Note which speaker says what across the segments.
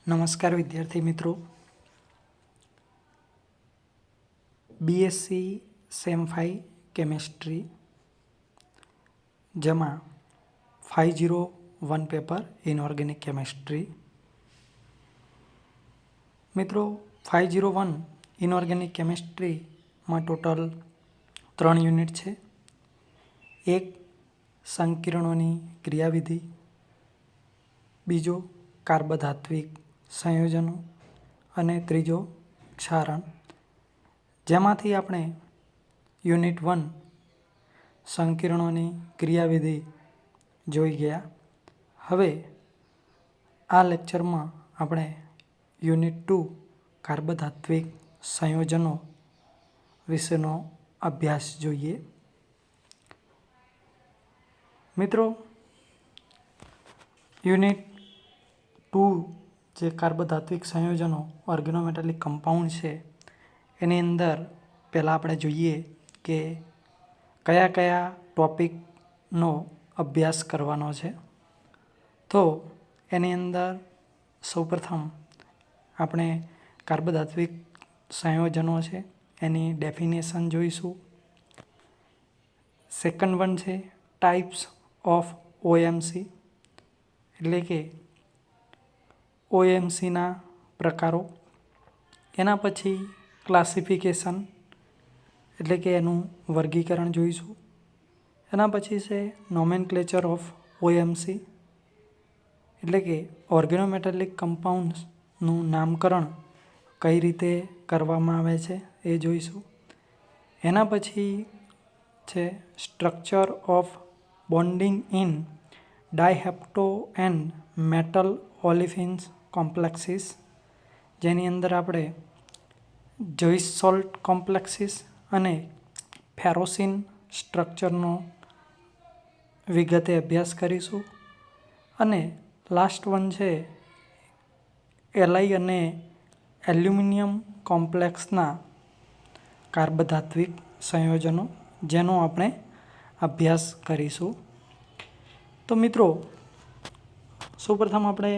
Speaker 1: નમસ્કાર વિદ્યાર્થી મિત્રો, બીએસસી સેમ 5 કેમેસ્ટ્રી જેમાં 501 પેપર ઇનઓર્ગેનિક કેમેસ્ટ્રી. મિત્રો 501 ઇનઓર્ગેનિક કેમેસ્ટ્રીમાં ટોટલ 3 યુનિટ છે. એક સંકીર્ણોની ક્રિયાવિધિ, બીજો કાર્બધાત્વિક સંયોજનો અને ત્રીજો ક્ષારણ, જેમાંથી આપણે યુનિટ 1 સંકીર્ણોની ક્રિયાવિધિ જોઈ ગયા. હવે આ લેક્ચરમાં આપણે યુનિટ 2 કાર્બધાત્વિક સંયોજનો વિશેનો અભ્યાસ જોઈએ. મિત્રો યુનિટ 2 જે કાર્બધાત્વિક સંયોજનો ઓર્ગેનોમેટાલિક કમ્પાઉન્ડ છે એની અંદર પહેલાં આપણે જોઈએ કે કયા કયા ટોપિકનો અભ્યાસ કરવાનો છે. તો એની અંદર સૌપ્રથમ આપણે કાર્બધાત્વિક સંયોજનો છે એની ડેફિનેશન જોઈશું. સેકન્ડ વન છે ટાઈપ્સ ઓફ ઓએમસી, એટલે કે ઓએમસીના પ્રકારો. એના પછી ક્લાસિફિકેશન, એટલે કે એનું વર્ગીકરણ જોઈશું. એના પછી છે નોમેનક્લેચર ઓફ ઓએમસી, એટલે કે ઓર્ગેનોમેટાલિક કમ્પાઉન્ડ્સનું નામકરણ કઈ રીતે કરવામાં આવે છે એ જોઈશું. એના પછી છે structure of bonding in dihapto and metal olefins complexes, જેની અંદર આપણે જોઈસ સોલ્ટ કોમ્પ્લેક્સીસ અને ફેરોસિન સ્ટ્રક્ચરનો વિગતે અભ્યાસ કરીશું. અને લાસ્ટ વન છે એલાઈ અને એલ્યુમિનિયમ કોમ્પ્લેક્સના કાર્બધાત્વિક સંયોજનો, જેનો આપણે અભ્યાસ કરીશું. તો મિત્રો સૌપ્રથમ આપણે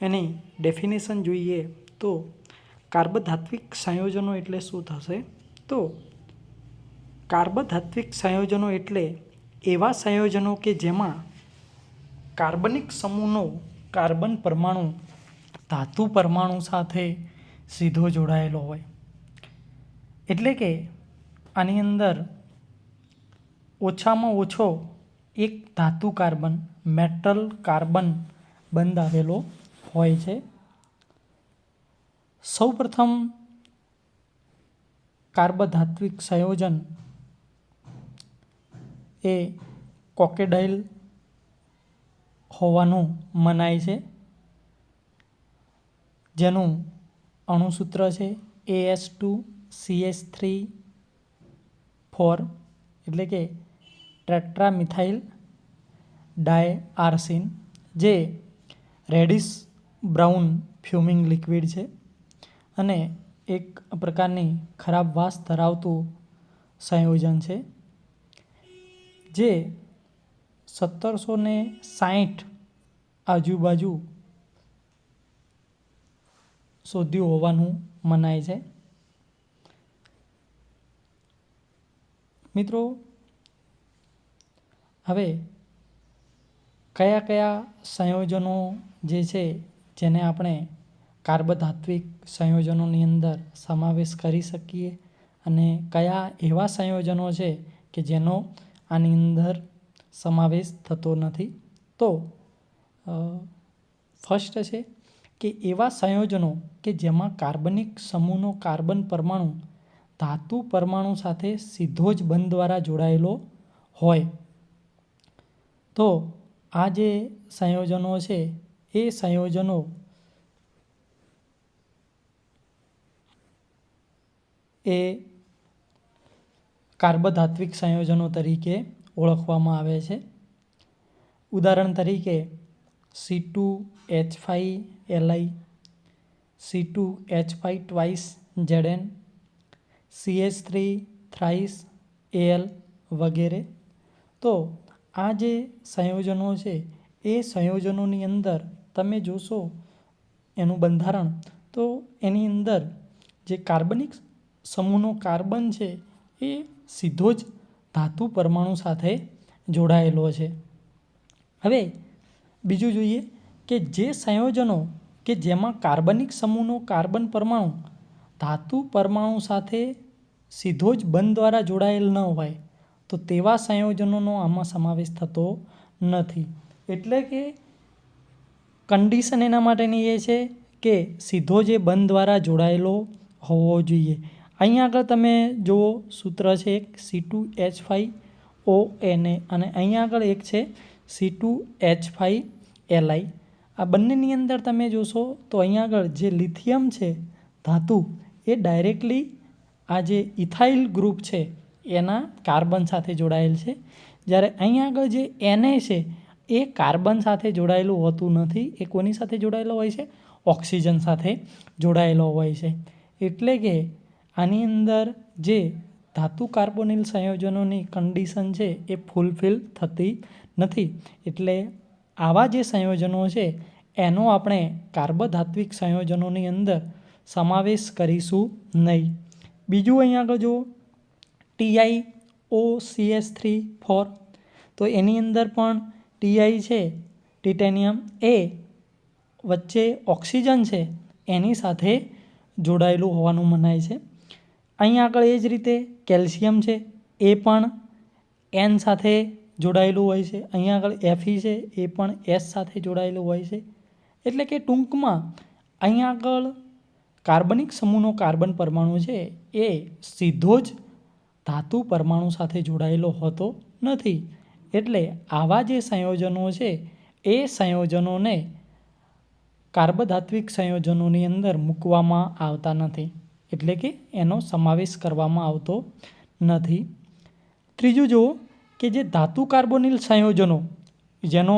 Speaker 1: એની ડેફિનેશન જોઈએ તો કાર્બધાત્વિક સંયોજનો એટલે શું થશે? તો કાર્બધાત્વિક સંયોજનો એટલે એવા સંયોજનો કે જેમાં કાર્બનિક સમૂહનો કાર્બન પરમાણુ ધાતુ પરમાણુ સાથે સીધો જોડાયેલો હોય. એટલે કે આની અંદર ઓછામાં ઓછો એક ધાતુ કાર્બન, મેટલ કાર્બન બંધ આવેલો હોય છે. સૌપ્રથમ કાર્બધાત્વિક સંયોજન એ કોકેડાઇલ હોવાનું મનાય છે, જેનું અણુસૂત્ર છે AS2CH3 એટલે કે ટેટ્રામિથાઇલ ડાયઆર્સિન, જે રેડિશ બ્રાઉન ફ્યુમિંગ લિક્વિડ છે અને એક પ્રકારની ખરાબ વાસ ધરાવતું સંયોજન છે, જે 1760 આજુબાજુ શોધ્યું હોવાનું મનાય છે. મિત્રો હવે કયા કયા સંયોજનો જે છે જેને આપણે કાર્બધાત્વિક સંયોજનોની અંદર સમાવેશ કરી શકીએ અને કયા એવા સંયોજનો છે કે જેનો આની અંદર સમાવેશ થતો નથી? તો ફર્સ્ટ છે કે એવા સંયોજનો કે જેમાં કાર્બનિક સમૂહનો કાર્બન પરમાણુ ધાતુ પરમાણુ સાથે સીધો જ બંધ દ્વારા જોડાયેલો હોય. તો આ જે સંયોજનો છે એ સંયોજનો એ કાર્બધાત્વિક સંયોજનો તરીકે ઓળખવામાં આવે છે. ઉદાહરણ તરીકે C2H5Li, C2H5 twice Zn, CH3 thrice Al વગેરે. તો આ જે સંયોજનો છે એ સંયોજનોની અંદર તમે જોશો એનું બંધારણ, તો એની અંદર જે કાર્બનિક સમૂહનો કાર્બન છે એ સીધો જ ધાતુ પરમાણુ સાથે જોડાયેલો છે. હવે બીજું જોઈએ કે જે સંયોજનો કે જેમાં કાર્બનિક સમૂહનો કાર્બન પરમાણુ ધાતુ પરમાણુ સાથે સીધો જ બંધ દ્વારા જોડાયેલ ન હોય તો તેવા સંયોજનોનો આમાં સમાવેશ થતો નથી. એટલે કે કન્ડિશન એના માટેની એ છે કે સીધો જે બંધ દ્વારા જોડાયેલો હોવો જોઈએ. અહીંયા આગળ તમે જુઓ સૂત્ર છે એક C2H5ONA અને અહીંયા આગળ એક છે C2H5Li. આ બંનેની અંદર તમે જોશો તો અહીંયા આગળ જે લિથિયમ છે ધાતુ એ ડાયરેક્ટલી આ જે ઇથાઇલ ગ્રુપ છે એના કાર્બન સાથે જોડાયેલ છે. જ્યારે અહીંયા આગળ જે Na છે એ કાર્બન સાથે જોડાયેલું હોતું નથી. એ કોની સાથે જોડાયેલો હોય છે? ઓક્સિજન સાથે જોડાયેલો હોય છે. એટલે કે આની અંદર જે ધાતુ કાર્બોનિલ સંયોજનોની કન્ડિશન છે એ ફૂલફિલ થતી નથી. એટલે આવા જે સંયોજનો છે એનો આપણે કાર્બધાત્વિક સંયોજનોની અંદર સમાવેશ કરીશું નહીં. બીજું અહીંયા આગળ જુઓ TiOCH3 તો એની અંદર પણ Ti છે ટિટેનિયમ એ વચ્ચે ઓક્સિજન છે એની સાથે જોડાયેલું હોવાનું મનાય છે. અહીંયા આગળ એ જ રીતે કેલ્શિયમ છે એ પણ N સાથે જોડાયેલું હોય છે. અહીંયા આગળ Fe છે એ પણ S સાથે જોડાયેલું હોય છે. એટલે કે ટૂંકમાં અહીંયા આગળ કાર્બનિક સમૂહનો કાર્બન પરમાણુ છે એ સીધો જ ધાતુ પરમાણુ સાથે જોડાયેલો હોતો નથી. એટલે આવા જે સંયોજનો છે એ સંયોજનોને કાર્બધાત્વિક સંયોજનોની અંદર મૂકવામાં આવતા નથી. એટલે કે એનો સમાવેશ કરવામાં આવતો નથી. ત્રીજું જુઓ કે જે ધાતુ કાર્બોનિલ સંયોજનો જેનો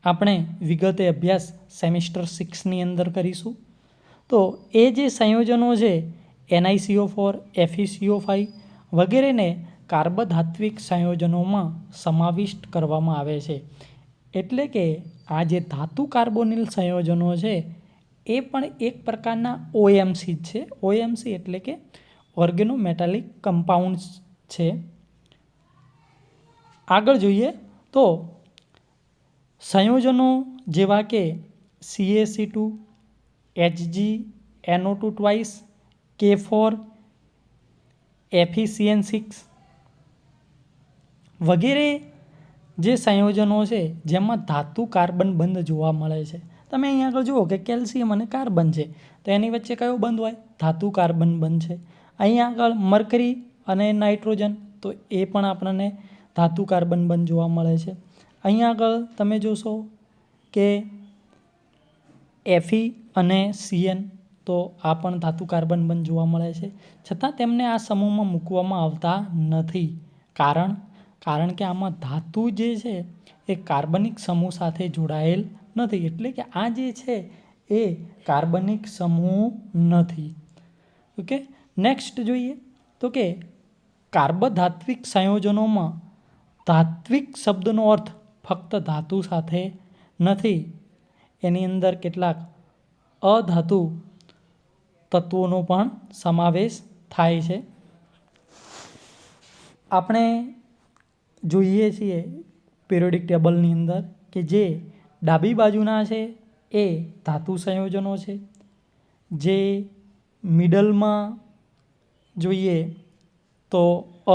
Speaker 1: આપણે વિગતે અભ્યાસ સેમિસ્ટર 6ની અંદર કરીશું. તો એ જે સંયોજનો છે NiCO4, FeCO5 વગેરેને કાર્બધાત્વિક સંયોજનોમાં સમાવિષ્ટ કરવામાં આવે છે. એટલે કે આ જે ધાતુ કાર્બોનિલ સંયોજનો છે એ પણ એક પ્રકારના OMC છે. OMC એટલે કે ઓર્ગેનોમેટાલિક કમ્પાઉન્ડ્સ છે. આગળ જોઈએ તો સંયોજનો જેવા કે CaC2, HgNO2 twice, K4, FeCN6 વગેરે જે સંયોજનો છે જેમાં ધાતુ કાર્બન બંધ જોવા મળે છે. તમે અહીંયા આગળ જુઓ કે કેલ્શિયમ અને કાર્બન છે તો એની વચ્ચે કયો બંધ હોય? ધાતુ કાર્બન બંધ છે. અહીંયા આગળ મર્કરી અને નાઇટ્રોજન તો એ પણ આપણને ધાતુ કાર્બન બંધ જોવા મળે છે. અહીંયા આગળ તમે જોશો કે Fe અને Cn તો આ પણ ધાતુ કાર્બન બંધ જોવા મળે છે. છતાં તેમને આ સમૂહમાં મૂકવામાં આવતા નથી. કારણ કે આમાં ધાતુ જે છે એ કાર્બનિક સમૂહ સાથે જોડાયેલ નથી. એટલે કે આ જે છે એ કાર્બનિક સમૂહ નથી. ઓકે, નેક્સ્ટ જોઈએ તો કે કાર્બધાત્વિક સંયોજનોમાં ધાત્વિક શબ્દનો અર્થ ફક્ત ધાતુ સાથે નથી. એની અંદર કેટલાક અધાતુ તત્વોનો પણ સમાવેશ થાય છે. આપણે જોઈએ છીએ પિરિયોડિક ટેબલની અંદર કે જે ડાબી બાજુના છે એ ધાતુ સંયોજનો છે. જે મિડલમાં જોઈએ તો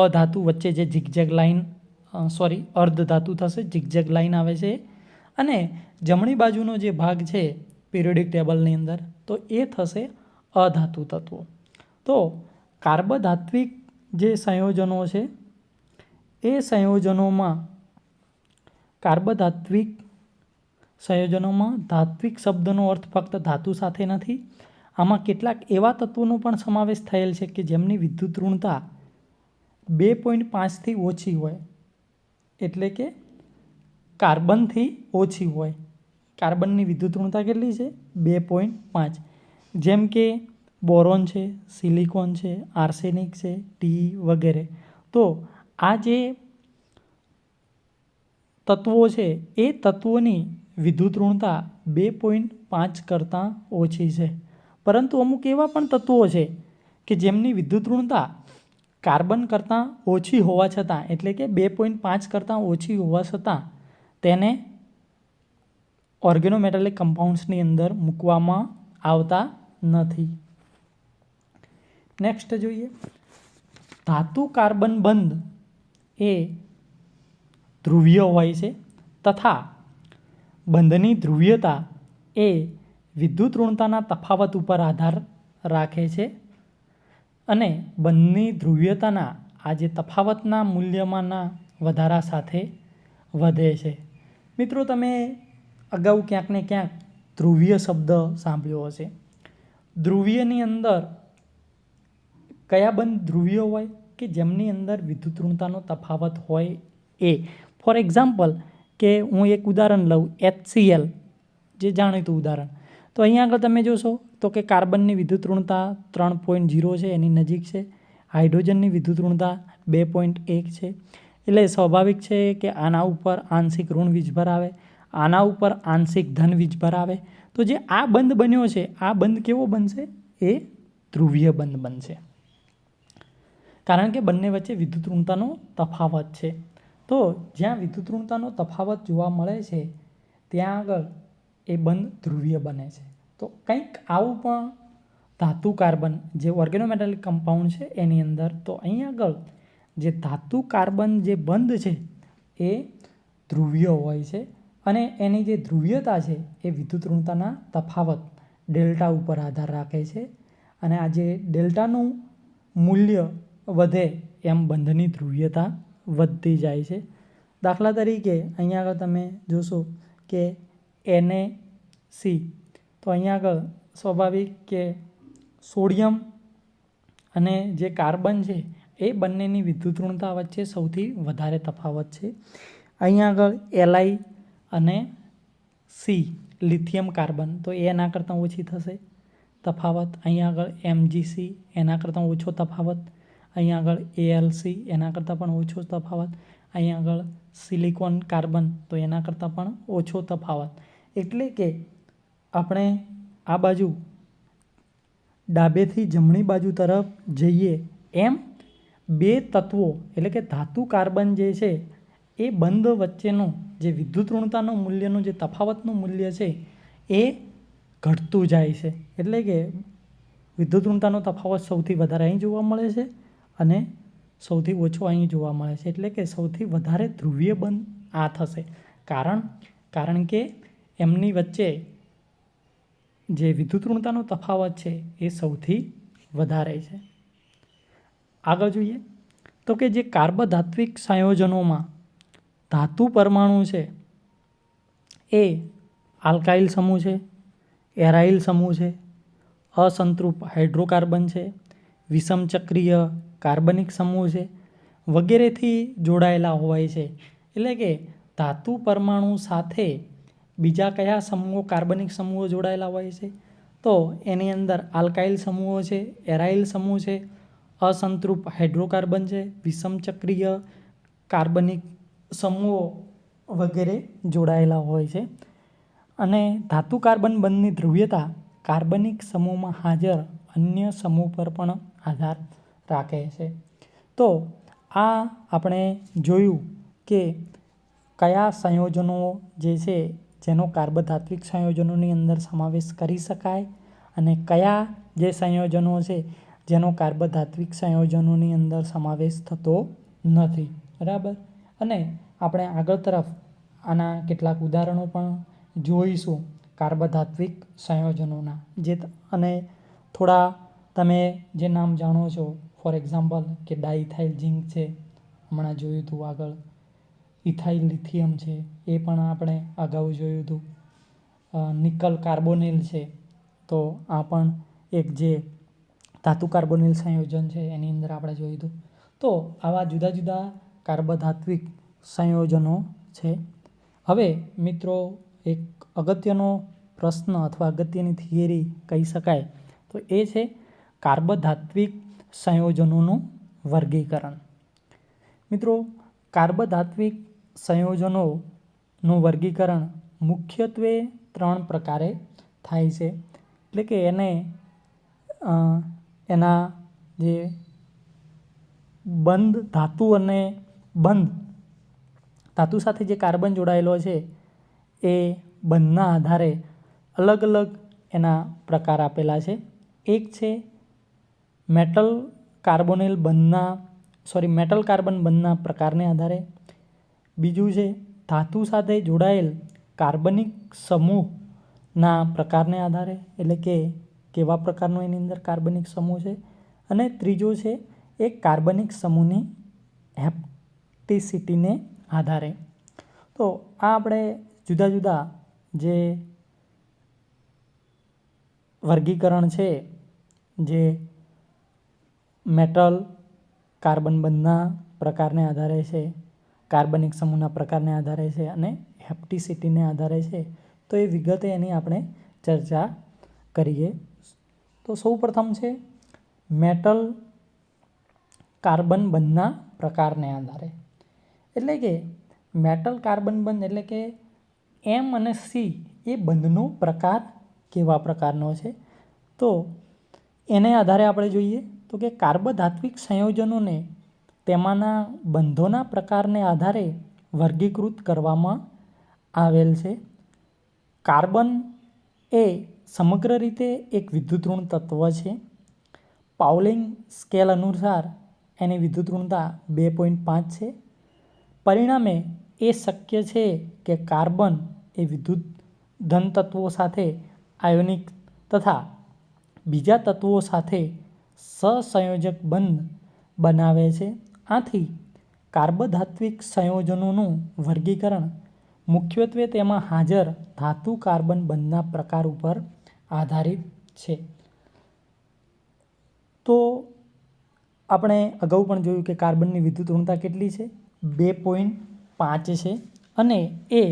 Speaker 1: અધાતુ વચ્ચે જે ઝિગઝેગ લાઈન અર્ધ ધાતુ થશે, ઝિગઝેગ લાઈન આવે છે. અને જમણી બાજુનો જે ભાગ છે પિરિયોડિક ટેબલની અંદર તો એ થશે અધાતુ તત્વો. તો કાર્બધાત્વિક જે સંયોજનો છે એ સંયોજનોમાં કાર્બધાત્વિક સંયોજનોમાં ધાત્વિક શબ્દનો અર્થ ફક્ત ધાતુ સાથે નથી. આમાં કેટલાક એવા તત્વોનો પણ સમાવેશ થયેલ છે કે જેમની વિદ્યુત ઋણતા 2.5થી ઓછી હોય. એટલે કે કાર્બનથી ઓછી હોય. કાર્બનની વિદ્યુત ઋણતા કેટલી છે? 2.5. જેમ કે બોરોન છે, સિલિકોન છે, આર્સેનિક છે, ટી વગેરે. તો આ જે તત્વો છે એ તત્વોની વિદ્યુત ઋણતા 5 કરતાં ઓછી છે, પરંતુ અમુક એવા પણ તત્વો છે કે જેમની વિદ્યુત ઋણતા કાર્બન કરતાં ઓછી હોવા છતાં, એટલે કે 2.5 કરતાં ઓછી હોવા છતાં તેને ઓર્ગેનોમેટાલિક કમ્પાઉન્ડ્સની અંદર મૂકવામાં આવતા નથી. નેક્સ્ટ જોઈએ, ધાતુ કાર્બન બંધ એ ધ્રુવીય હોય છે તથા બંધની ધ્રુવીયતા એ વિદ્યુત ઋણતાના તફાવત ઉપર આધાર રાખે છે અને બંધની ધ્રુવીયતાના આ જે તફાવતના મૂલ્યમાંના વધારા સાથે વધે છે. મિત્રો, તમે અગાઉ ક્યાંક ને ક્યાંક ધ્રુવીય શબ્દ સાંભળ્યો હશે. ધ્રુવીયની અંદર કયા બંધ ધ્રુવીય હોય કે જેમની અંદર વિદ્યુત ઋણતાનો તફાવત હોય એ. ફોર એક્ઝામ્પલ કે હું એક ઉદાહરણ લઉં, HCl જે જાણીતું ઉદાહરણ. તો અહીંયા આગળ તમે જોશો તો કે કાર્બનની વિદ્યુત ઋણતા 3.0 છે, એની નજીક છે. હાઇડ્રોજનની વિદ્યુત ઋણતા 2.1 છે. એટલે સ્વાભાવિક છે કે આના ઉપર આંશિક ઋણ વીજભાર આવે, આના ઉપર આંશિક ધન વીજભાર આવે. તો જે આ બંધ બન્યો છે, આ બંધ કેવો બનશે? એ ધ્રુવીય બંધ બનશે, કારણ કે બંને વચ્ચે વિદ્યુત ઋણતાનો તફાવત છે. તો જ્યાં વિદ્યુત ઋણતાનો તફાવત જોવા મળે છે ત્યાં આગળ એ બંધ ધ્રુવીય બને છે. તો કંઈક આવું પણ ધાતુ કાર્બન જે ઓર્ગેનોમેટાલિક કમ્પાઉન્ડ છે એની અંદર, તો અહીં આગળ જે ધાતુ કાર્બન જે બંધ છે એ ધ્રુવીય હોય છે અને એની જે ધ્રુવીયતા છે એ વિદ્યુત ઋણતાના તફાવત ડેલ્ટા ઉપર આધાર રાખે છે અને આ જે ડેલ્ટાનું મૂલ્ય વધે એમ બંધની ધ્રુવીયતા વધતી જાય છે. દાખલા તરીકે અહીંયા આગળ તમે જોશો કે NaC, તો અહીંયા આગળ સ્વાભાવિક કે સોડિયમ અને જે કાર્બન છે એ બંનેની વિદ્યુત ઋણતા વચ્ચે સૌથી વધારે તફાવત છે. અહીંયા આગળ Li અને C લિથિયમ કાર્બન, તો એ એના કરતાં ઓછી થશે તફાવત. અહીંયા આગળ MgC એના કરતાં ઓછો તફાવત. અહીંયા આગળ AlC એના કરતાં પણ ઓછો તફાવત. અહીંયા આગળ સિલિકોન કાર્બન, તો એના કરતાં પણ ઓછો તફાવત. એટલે કે આપણે આ બાજુ ડાબેથી જમણી બાજુ તરફ જઈએ એમ બે તત્વો એટલે કે ધાતુ કાર્બન જે છે એ બંધ વચ્ચેનું જે વિદ્યુત ઋણતાનું મૂલ્યનું જે તફાવતનું મૂલ્ય છે એ ઘટતું જાય છે. એટલે કે વિદ્યુત ઋણતાનો તફાવત સૌથી વધારે અહીં જોવા મળે છે અને સૌથી ઓછો અહીં જોવા મળે છે. એટલે કે સૌથી વધારે ધ્રુવીય બંધ આ થશે. કારણ કે એમની વચ્ચે જે વિદ્યુત ઋણતાનો તફાવત છે એ સૌથી વધારે છે. આગળ જોઈએ તો કે જે કાર્બધાત્વિક સંયોજનોમાં ધાતુ પરમાણુ છે એ આલ્કાઇલ સમૂહ છે, એરાઇલ સમૂહ છે, અસંતૃપ હાઇડ્રોકાર્બન છે, વિષમ ચક્રીય કાર્બનિક સમૂહ છે વગેરેથી જોડાયેલા હોય છે. એટલે કે ધાતુ પરમાણુ સાથે બીજા કયા સમૂહો કાર્બનિક સમૂહો જોડાયેલા હોય છે? તો એની અંદર આલ્કાઇલ સમૂહો છે, એરાઇલ સમૂહ છે, અસંતૃપ હાઇડ્રોકાર્બન છે, વિષમ ચક્રીય કાર્બનિક સમૂહો વગેરે જોડાયેલા હોય છે. અને ધાતુ કાર્બન બંધની ધ્રુવીયતા કાર્બનિક સમૂહમાં હાજર અન્ય સમૂહ પર પણ આધાર રાખે છે. તો આ આપણે જોયું કે કયા સંયોજનો જે છે જેનો કાર્બધાત્વિક સંયોજનોની અંદર સમાવેશ કરી શકાય અને કયા જે સંયોજનો છે જેનો કાર્બધાત્વિક સંયોજનોની અંદર સમાવેશ થતો નથી. બરાબર. અને આપણે આગળ તરફ આના કેટલાક ઉદાહરણો પણ જોઈશું કાર્બધાત્વિક સંયોજનોના. અને થોડા તમે જે નામ જાણો છો, ફોર એક્ઝામ્પલ કે ડાઇથાઇલ ઝિંક છે, હમણાં જોયું હતું આગળ. ઇથાઇલ લિથિયમ છે, એ પણ આપણે અગાઉ જોયું હતું. નિકલ કાર્બોનિલ છે, તો આ પણ એક જે ધાતુ કાર્બોનિલ સંયોજન છે એની અંદર આપણે જોયું હતું. તો આવા જુદા જુદા કાર્બધાત્વિક સંયોજનો છે. હવે મિત્રો, એક અગત્યનો પ્રશ્ન અથવા અગત્યની થિયરી કહી શકાય તો એ છે કાર્બધાત્વિક સંયોજનોનું વર્ગીકરણ. મિત્રો, કાર્બધાત્વિક સંયોજનોનું વર્ગીકરણ મુખ્યત્વે 3 પ્રકારે થાય છે. એટલે કે એને એના જે બંધ ધાતુ અને બંધ ધાતુ સાથે જે કાર્બન જોડાયેલો છે એ બંધના આધારે અલગ અલગ એના પ્રકાર આપેલા છે. એક છે મેટલ કાર્બન બંધના પ્રકારને આધારે. બીજું છે ધાતુ સાથે જોડાયેલ કાર્બનિક સમૂહના પ્રકારને આધારે, એટલે કે કેવા પ્રકારનો એની અંદર કાર્બનિક સમૂહ છે. અને ત્રીજો છે એ કાર્બનિક સમૂહની હેપ્ટિસિટીને આધારે. તો આ આપણે જુદા જુદા જે વર્ગીકરણ છે જે મેટલ કાર્બન બંધના પ્રકારને આધારે છે, કાર્બનિક સમૂહના પ્રકારને આધારે છે અને હેપ્ટિસિટીને આધારે છે, તો એ વિગતે એની આપણે ચર્ચા કરીએ. તો સૌ પ્રથમ છે મેટલ કાર્બન બંધના પ્રકારને આધારે. એટલે કે મેટલ કાર્બન બંધ એટલે કે એમ અને સી એ બંધનો પ્રકાર કેવા પ્રકારનો છે. તો એને આધારે આપણે જોઈએ તો કે કાર્બધાત્વિક સંયોજનોને તેમાંના બંધોના પ્રકારને આધારે વર્ગીકૃત કરવામાં આવેલ છે. કાર્બન એ સમગ્ર રીતે એક વિદ્યુતઋણ તત્વ છે. પાઉલિંગ સ્કેલ અનુસાર એની વિદ્યુતઋણતા 2.5 છે. પરિણામે એ શક્ય છે કે કાર્બન એ વિદ્યુત ધન તત્વો સાથે આયોનિક તથા બીજા તત્વો સાથે સહસંયોજક બંધ બનાવે છે. આથી કાર્બધાત્વિક સંયોજનોનું વર્ગીકરણ મુખ્યત્વે તેમાં હાજર ધાતુ કાર્બન બંધના પ્રકાર ઉપર આધારિત છે. તો આપણે અગાઉ પણ જોયું કે કાર્બનની વિદ્યુતઋણતા કેટલી છે? 2.5 છે અને એ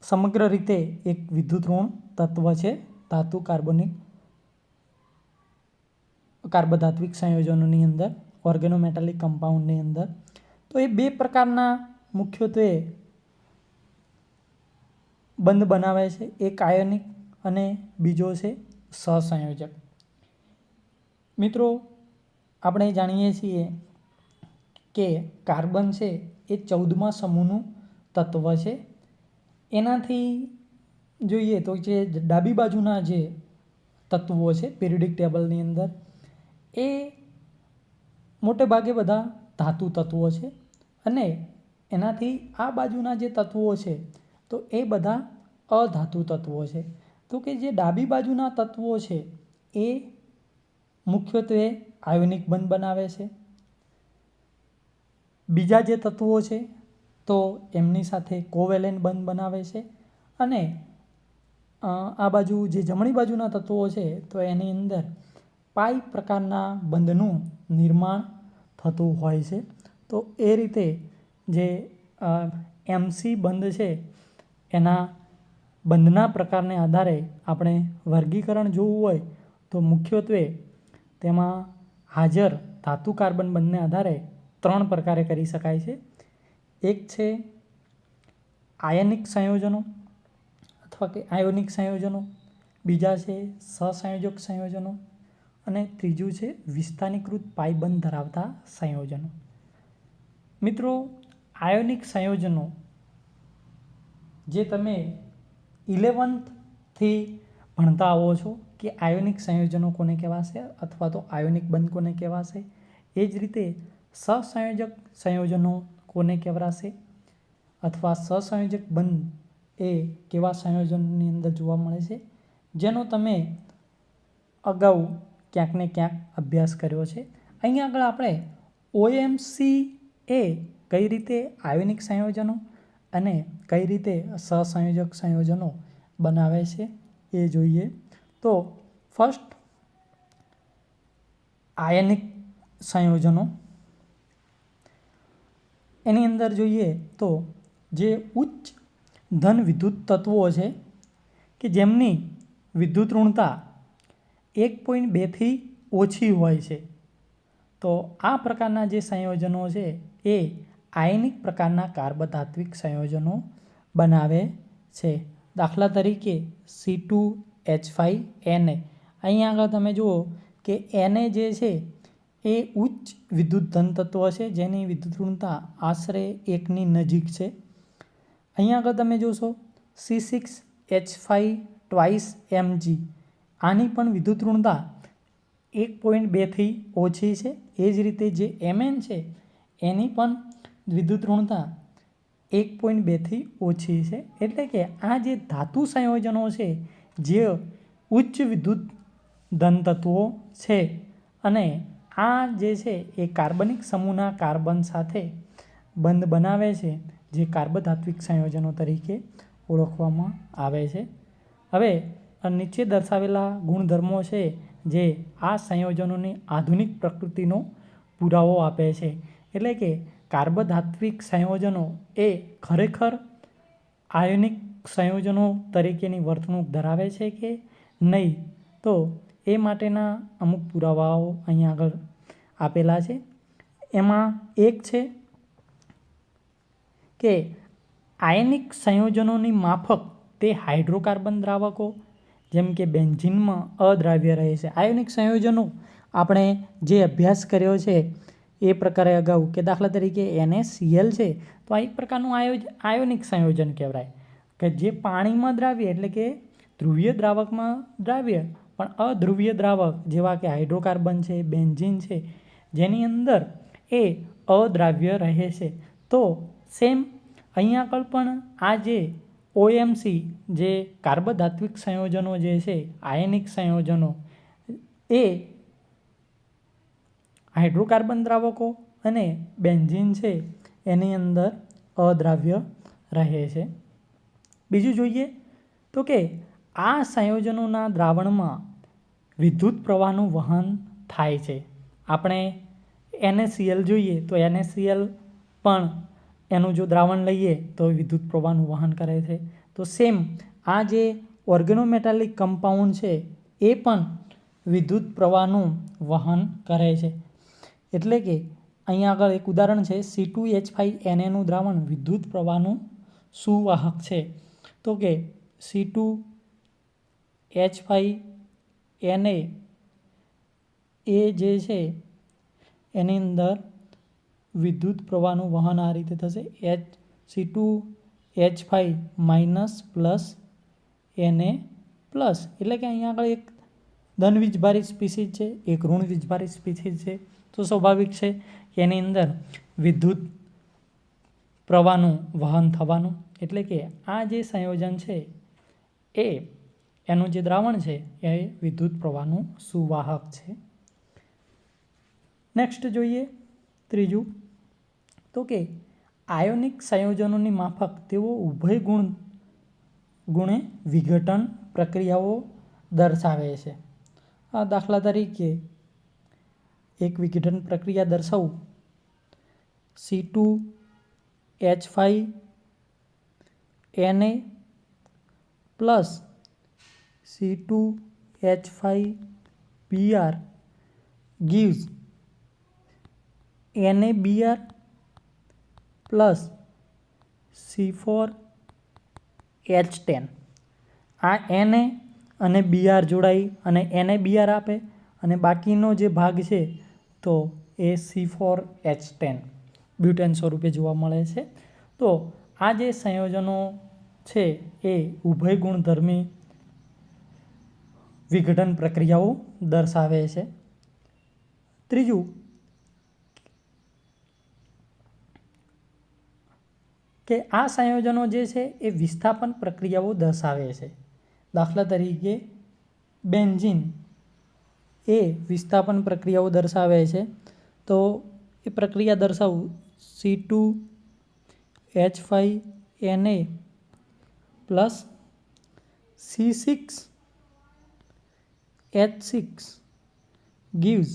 Speaker 1: સમગ્ર રીતે એક વિદ્યુતઋણ તત્વ છે ધાતુ કાર્બધાત્વિક સંયોજનોની અંદર, ઓર્ગેનોમેટાલિક કમ્પાઉન્ડની અંદર. તો એ બે પ્રકારના મુખ્યત્વે બંધ બનાવે છે, એક આયનિક અને બીજો છે સહસંયોજક. મિત્રો, આપણે જાણીએ છીએ કે કાર્બન છે એ 14મા સમૂહનું તત્વ છે. એનાથી જોઈએ તો જે ડાબી બાજુના જે તત્વો છે પીરિયોડિક ટેબલની અંદર એ મોટે ભાગે બધા ધાતુ તત્વો છે અને એનાથી આ બાજુના જે તત્વો છે તો એ બધા અધાતુ તત્વો છે. તો કે જે ડાબી બાજુના તત્વો છે એ મુખ્યત્વે આયોનિક બંધ બનાવે છે. બીજા જે તત્વો છે તો એમની સાથે કોવેલેન્ટ બંધ બનાવે છે અને આ બાજુ જે જમણી બાજુના તત્વો છે તો એની અંદર પાઈ પ્રકારના બંધનું નિર્માણ થતું હોય છે. તો એ રીતે જે એમસી બંધ છે એના બંધના પ્રકારને આધારે આપણે વર્ગીકરણ જોવું હોય તો મુખ્યત્વે તેમાં હાજર ધાતુ કાર્બન બંધને આધારે 3 પ્રકારે કરી શકાય છે. એક છે આયનિક સંયોજનો અથવા કે આયોનિક સંયોજનો, બીજા છે સહસંયોજક સંયોજનો અને ત્રીજું છે વિસ્થાનીકૃત પાઇબંધ ધરાવતા સંયોજનો. મિત્રો, આયોનિક સંયોજનો જે તમે 11th થી ભણતા આવો છો કે આયોનિક સંયોજનો કોને કહેવાશે અથવા તો આયોનિક બંધ કોને કહેવાશે, એ જ રીતે સહસંયોજક સંયોજનો કોને કહેવાશે અથવા સહસંયોજક બંધ એ કેવા સંયોજનોની અંદર જોવા મળે છે, જેનો તમે અગાઉ ક્યાંક ને ક્યાંક અભ્યાસ કર્યો છે. અહીંયા આગળ આપણે ઓએમસી એ કઈ રીતે આયોનિક સંયોજનો અને કઈ રીતે સહસંયોજક સંયોજનો બનાવે છે એ જોઈએ. તો ફર્સ્ટ આયનિક સંયોજનો, એની અંદર જોઈએ તો જે ઉચ્ચ ધન વિદ્યુત તત્વો છે કે જેમની વિદ્યુતઋણતા 1.2 થી ઓછી હોય છે, તો આ પ્રકારના જે સંયોજનો છે એ આયનિક પ્રકારના કાર્બધાત્વિક સંયોજનો બનાવે છે. દાખલા તરીકે C2H5Na. અહીંયા આગળ તમે જુઓ કે Na જે છે એ ઉચ્ચ વિદ્યુત ધન તત્વ છે જેની વિદ્યુત ઋણતા આશરે 1ની નજીક છે. અહીંયા આગળ તમે જોશો C6H5 Mg, આની પણ વિદ્યુત ઋણતા 1.2થી ઓછી છે. એ જ રીતે જે Mn છે એની પણ વિદ્યુત ઋણતા 1.2થી ઓછી છે. એટલે કે આ જે ધાતુ સંયોજનો છે જે ઉચ્ચ વિદ્યુત ધન તત્વો છે અને આ જે છે એ કાર્બનિક સમૂહના કાર્બન સાથે બંધ બનાવે છે, જે કાર્બધાત્વિક સંયોજનો તરીકે ઓળખવામાં આવે છે. હવે નીચે દર્શાવેલા ગુણધર્મો છે જે આ સંયોજનોની આધુનિક પ્રકૃતિનો પુરાવો આપે છે. એટલે કે કાર્બધાત્વિક સંયોજનો એ ખરેખર આયનિક સંયોજનો તરીકેની વર્તણૂક ધરાવે છે કે નહીં, તો એ માટેના અમુક પુરાવાઓ અહીંયા આગળ આપેલા છે. એમાં એક છે કે આયનિક સંયોજનોની માફક તે હાઇડ્રોકાર્બન દ્રાવકો જેમ કે બેન્ઝીનમાં અદ્રાવ્ય રહે છે. આયોનિક સંયોજનો આપણે જે અભ્યાસ કર્યો છે એ પ્રકારે અગાઉ કે દાખલા તરીકે NaCl છે, તો આ એક પ્રકારનું આયોનિક સંયોજન કહેવાય કે જે પાણીમાં દ્રાવ્ય એટલે કે ધ્રુવીય દ્રાવકમાં દ્રાવ્ય પણ અધ્રુવીય દ્રાવક જેવા કે હાઇડ્રોકાર્બન છે, બેન્ઝીન છે, જેની અંદર એ અદ્રાવ્ય રહે છે. તો સેમ અહીંયા આગળ પણ આ જે OMC જે કાર્બધાત્વિક સંયોજનો જે છે આયનિક સંયોજનો એ હાઇડ્રોકાર્બન દ્રાવકો અને બેન્ઝીન છે એની અંદર અદ્રાવ્ય રહે છે. બીજું જોઈએ તો કે આ સંયોજનોના દ્રાવણમાં વિદ્યુત પ્રવાહનું વહન થાય છે. આપણે NaCl જોઈએ તો NaCl પણ એનું જો દ્રાવણ લઈએ તો વિદ્યુત પ્રવાહનું વહન કરે છે. તો સેમ આ જે ઓર્ગેનોમેટાલિક કમ્પાઉન્ડ છે એ પણ વિદ્યુત પ્રવાહનું વહન કરે છે. એટલે કે અહીંયા આગળ એક ઉદાહરણ છે C2H5Na નું દ્રાવણ વિદ્યુત પ્રવાહનું સુવાહક છે. તો કે C2H5Na એ જે છે એની અંદર વિદ્યુત પ્રવાહનું વહન આ રીતે થશે C2H5 minus plus Na plus. એટલે કે અહીંયા આગળ એક ધન વીજભારિત સ્પીસીઝ છે, એક ઋણ વીજભારિત સ્પીસીઝ છે. તો સ્વાભાવિક છે કે એની અંદર વિદ્યુત પ્રવાહનું વહન થવાનું. એટલે કે આ જે સંયોજન છે એ એનું જે દ્રાવણ છે એ વિદ્યુત પ્રવાહનું સુવાહક છે. નેક્સ્ટ જોઈએ ત્રીજું તો કે આયોનિક સંયોજનોની માફક તેઓ ઉભય ગુણે વિઘટન પ્રક્રિયાઓ દર્શાવે છે. આ દાખલા તરીકે એક વિઘટન પ્રક્રિયા દર્શાવું C2H5Na plus C2H5Br gives NaBr plus C4H10. આ Na અને Br જોડાઈ અને NaBr આપે અને બાકીનો જે ભાગ છે તો એ C4H10 બ્યુટેન સ્વરૂપે જોવા મળે છે. તો આ જે સંયોજનો છે એ ઉભય ગુણધર્મી વિઘટન પ્રક્રિયાઓ દર્શાવે છે. ત્રીજું કે આ સંયોજનો જે છે એ વિસ્થાપન પ્રક્રિયાઓ દર્શાવે છે. દાખલા તરીકે બેન્ઝીન એ વિસ્થાપન પ્રક્રિયાઓ દર્શાવે છે. તો એ પ્રક્રિયા દર્શાવું C2H5Na plus C6H6 gives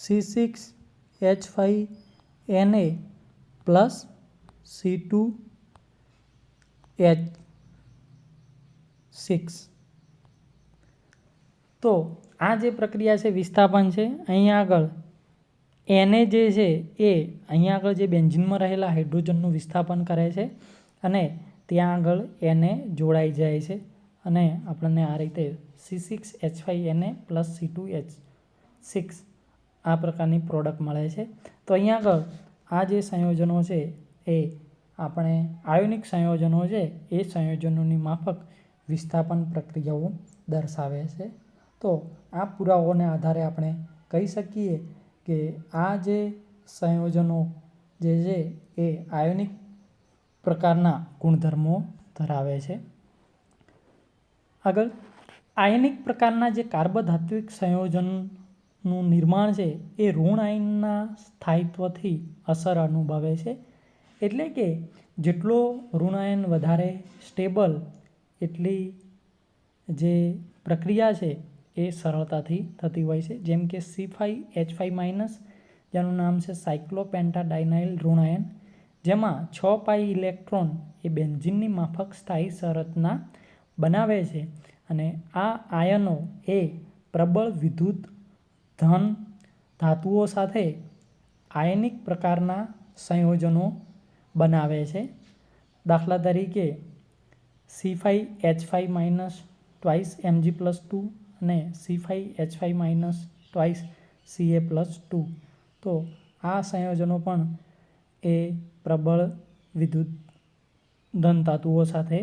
Speaker 1: C6H5Na plus C2H6. તો આ જે પ્રક્રિયા છે વિસ્થાપન છે. અહીંયા આગળ Na જે છે એ અહીંયા આગળ જે બેન્ઝીનમાં રહેલા હાઇડ્રોજનનું વિસ્થાપન કરે છે અને ત્યાં આગળ એને જોડાઈ જાય છે અને આપણને આ રીતે C6H5Na+C2H6 આ પ્રકારની પ્રોડક્ટ મળે છે. તો અહીંયા આગળ આ જે સંયોજનો છે એ આપણે આયોનિક સંયોજનો છે એ સંયોજનોની માફક વિસ્થાપન પ્રક્રિયાઓ દર્શાવે છે. તો આ પુરાવાઓને આધારે આપણે કહી શકીએ કે આ જે સંયોજનો જે છે એ આયોનિક પ્રકારના ગુણધર્મો ધરાવે છે. આગળ આયનિક પ્રકારના જે કાર્બધાત્વિક સંયોજનનું નિર્માણ છે એ ઋણ આયનના સ્થાયિત્વથી અસર અનુભવે છે. એટલે કે જેટલો ઋણ આયન વધારે સ્ટેબલ એટલી જે પ્રક્રિયા છે એ સરળતાથી થતી હોય છે. જેમ કે C5H5- જેનું નામ છે સાયક્લોપેન્ટાડાઇનાઇલ ઋણ આયન, જેમાં 6 પાઈ ઇલેક્ટ્રોન એ બેન્ઝીનની માફક સ્થાયી સંરચના બનાવે છે અને આ આયનો એ પ્રબળ વિદ્યુત ધન ધાતુઓ સાથે આયનિક પ્રકારના સંયોજનો બનાવે છે. દાખલા તરીકે C5H5- twice Mg+2 અને C5H5- twice Ca+2. તો આ સંયોજનો પણ એ પ્રબળ વિદ્યુત ધન ધાતુઓ સાથે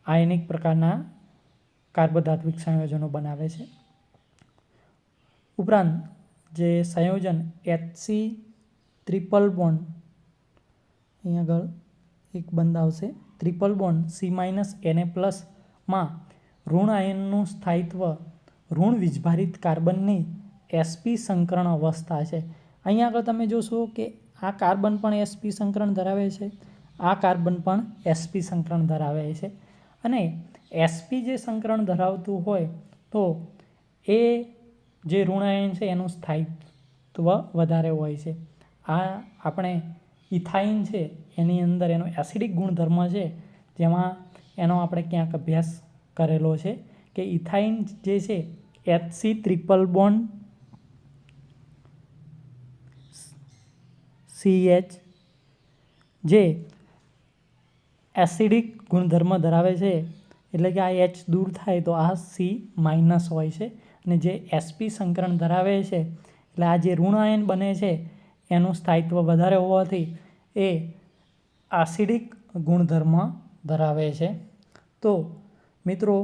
Speaker 1: આયનિક પ્રકારના કાર્બધાત્વિક સંયોજનો બનાવે છે. ઉપરાંત જે સંયોજન HC ટ્રિપલ બોન્ડ, અહીં આગળ એક બંધ આવશે, ટ્રિપલ બોન્ડ C- Na+માં ઋણ આયનનું સ્થાયિત્વ ઋણ વીજભારિત કાર્બનની sp સંકરણ અવસ્થા છે. અહીં આગળ તમે જોશો કે આ કાર્બન પણ sp સંકરણ ધરાવે છે, આ કાર્બન પણ sp સંકરણ ધરાવે છે અને sp જે સંકરણ ધરાવતું હોય તો એ જે ઋણ આયન છે એનું સ્થાયિત્વ વધારે હોય છે. આ આપણે ઇથાઇન છે એની અંદર એનો એસિડિક ગુણધર્મ છે, જેમાં એનો આપણે ક્યાંક અભ્યાસ કરેલો છે કે ઇથાઇન જે છે HC ટ્રિપલ બોન્ડ CH જે એસિડિક ગુણધર્મ ધરાવે છે, એટલે કે આ H દૂર થાય તો આ C- હોય છે અને જે sp સંકરણ ધરાવે છે એટલે આ જે ઋણ આયન બને છે એનું સ્થાયિત્વ વધારે હોવાથી એ એસિડિક ગુણધર્મ ધરાવે છે. તો મિત્રો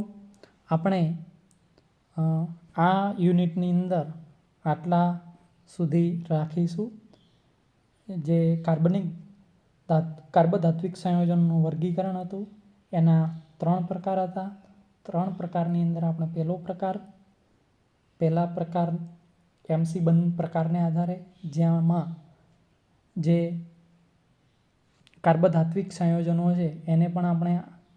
Speaker 1: આપણે આ યુનિટની અંદર આટલા સુધી રાખીશું. જે કાર્બધાત્વિક સંયોજનનું વર્ગીકરણ હતું એના 3 પ્રકાર હતા. 3 પ્રકારની અંદર આપણે પહેલા પ્રકાર MC બંધ પ્રકારને આધારે, જેમાં જે કાર્બધાત્વિક સંયોજનો છે એને પણ આપણે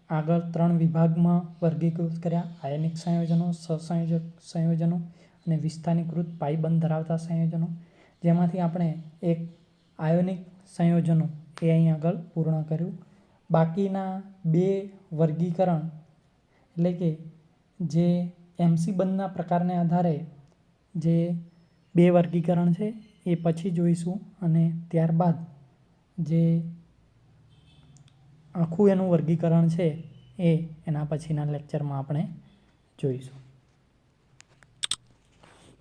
Speaker 1: આગળ 3 વિભાગમાં વર્ગીકૃત કર્યા: આયનિક સંયોજનો, સહસંયોજક સંયોજનો અને વિસ્થાનીકૃત પાઇબંધ ધરાવતા સંયોજનો, જેમાંથી આપણે એક આયોનિક સંયોજનો એ અહીં આગળ પૂર્ણ કર્યું. બાકીના 2 વર્ગીકરણ એટલે કે જે MC બંધના પ્રકારને આધારે જે 2 વર્ગીકરણ છે એ પછી જોઈશું અને ત્યારબાદ જે આખું એનું વર્ગીકરણ છે એ એના પછીના લેક્ચરમાં આપણે જોઈશું.